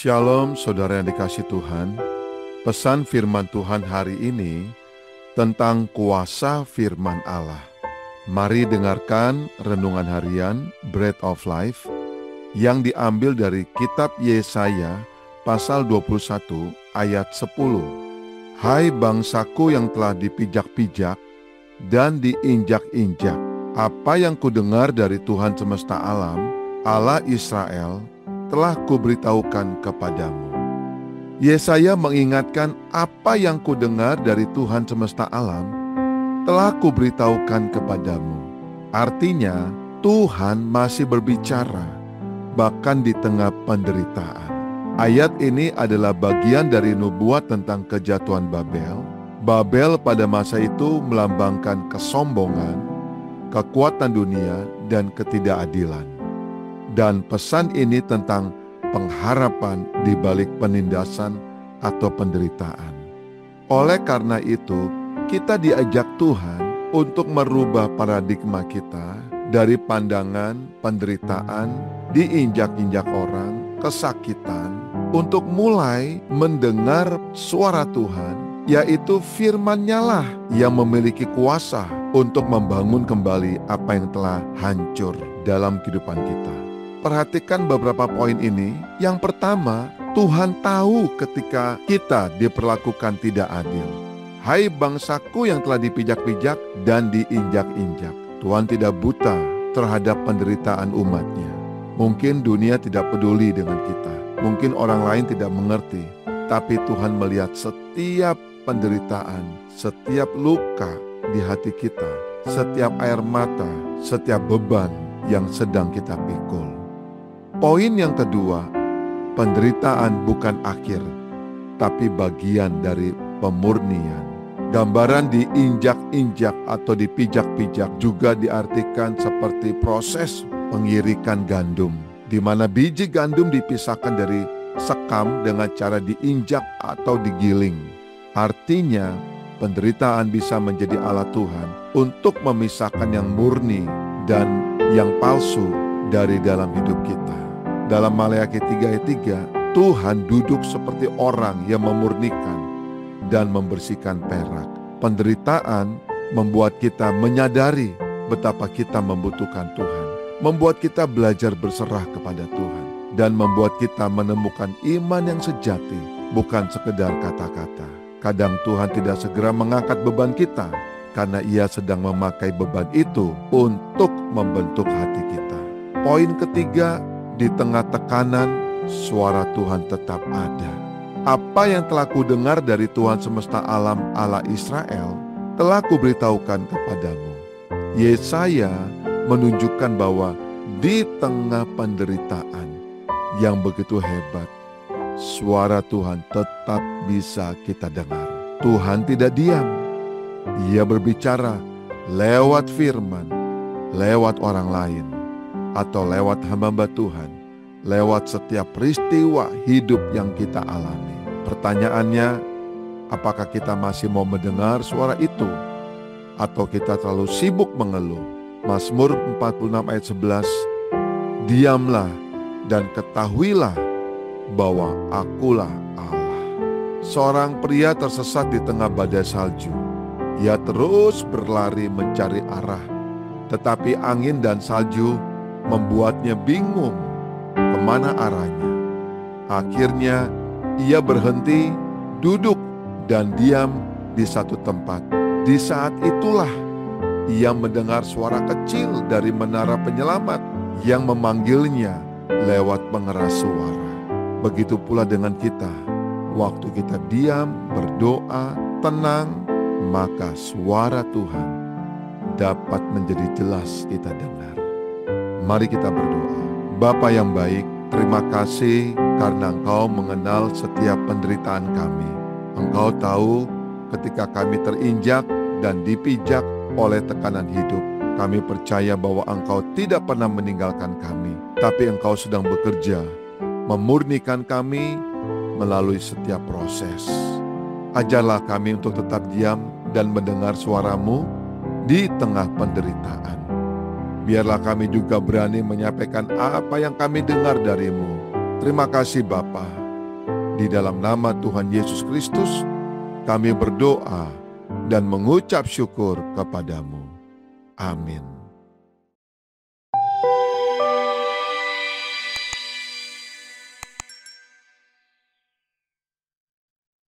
Shalom saudara yang dikasihi Tuhan. Pesan firman Tuhan hari ini tentang kuasa firman Allah. Mari dengarkan renungan harian Bread of Life yang diambil dari kitab Yesaya pasal 21 ayat 10. Hai bangsaku yang telah dipijak-pijak dan diinjak-injak, apa yang kudengar dari Tuhan semesta alam, Allah Israel, telah kuberitahukan kepadamu. Yesaya mengingatkan apa yang kudengar dari Tuhan semesta alam telah kuberitahukan kepadamu. Artinya, Tuhan masih berbicara, bahkan di tengah penderitaan. Ayat ini adalah bagian dari nubuat tentang kejatuhan Babel. Babel pada masa itu melambangkan kesombongan, kekuatan dunia, dan ketidakadilan. Dan pesan ini tentang pengharapan di balik penindasan atau penderitaan. Oleh karena itu, kita diajak Tuhan untuk merubah paradigma kita dari pandangan penderitaan, diinjak-injak orang, kesakitan, untuk mulai mendengar suara Tuhan, yaitu firman-Nya lah yang memiliki kuasa untuk membangun kembali apa yang telah hancur dalam kehidupan kita. Perhatikan beberapa poin ini. Yang pertama, Tuhan tahu ketika kita diperlakukan tidak adil. Hai bangsaku yang telah dipijak-pijak dan diinjak-injak. Tuhan tidak buta terhadap penderitaan umatnya. Mungkin dunia tidak peduli dengan kita. Mungkin orang lain tidak mengerti. Tapi Tuhan melihat setiap penderitaan, setiap luka di hati kita, setiap air mata, setiap beban yang sedang kita pikul. Poin yang kedua, penderitaan bukan akhir, tapi bagian dari pemurnian. Gambaran diinjak-injak atau dipijak-pijak juga diartikan seperti proses pengirikan gandum, di mana biji gandum dipisahkan dari sekam dengan cara diinjak atau digiling. Artinya, penderitaan bisa menjadi alat Tuhan untuk memisahkan yang murni dan yang palsu dari dalam hidup kita. Dalam Maleakhi 3 ayat 3, Tuhan duduk seperti orang yang memurnikan dan membersihkan perak. Penderitaan membuat kita menyadari betapa kita membutuhkan Tuhan, membuat kita belajar berserah kepada Tuhan, dan membuat kita menemukan iman yang sejati, bukan sekedar kata-kata. Kadang Tuhan tidak segera mengangkat beban kita, karena Ia sedang memakai beban itu untuk membentuk hati kita. Poin ketiga, di tengah tekanan, suara Tuhan tetap ada. Apa yang telah kudengar dari Tuhan semesta alam Allah Israel, telah kuberitahukan kepadamu. Yesaya menunjukkan bahwa di tengah penderitaan yang begitu hebat, suara Tuhan tetap bisa kita dengar. Tuhan tidak diam. Ia berbicara lewat firman, lewat orang lain, atau lewat hamba Tuhan, lewat setiap peristiwa hidup yang kita alami. Pertanyaannya, apakah kita masih mau mendengar suara itu? Atau kita terlalu sibuk mengeluh? Mazmur 46 ayat 11, diamlah dan ketahuilah bahwa akulah Allah. Seorang pria tersesat di tengah badai salju. Ia terus berlari mencari arah, tetapi angin dan salju membuatnya bingung kemana arahnya. Akhirnya ia berhenti, duduk dan diam di satu tempat. Di saat itulah ia mendengar suara kecil dari menara penyelamat yang memanggilnya lewat pengeras suara. Begitu pula dengan kita. Waktu kita diam, berdoa, tenang, maka suara Tuhan dapat menjadi jelas kita dengar. Mari kita berdoa. Bapa yang baik, terima kasih karena Engkau mengenal setiap penderitaan kami. Engkau tahu ketika kami terinjak dan dipijak oleh tekanan hidup. Kami percaya bahwa Engkau tidak pernah meninggalkan kami, tapi Engkau sedang bekerja, memurnikan kami melalui setiap proses. Ajarlah kami untuk tetap diam dan mendengar suara-Mu di tengah penderitaan. Biarlah kami juga berani menyampaikan apa yang kami dengar dari-Mu. Terima kasih Bapa. Di dalam nama Tuhan Yesus Kristus, kami berdoa dan mengucap syukur kepadamu. Amin.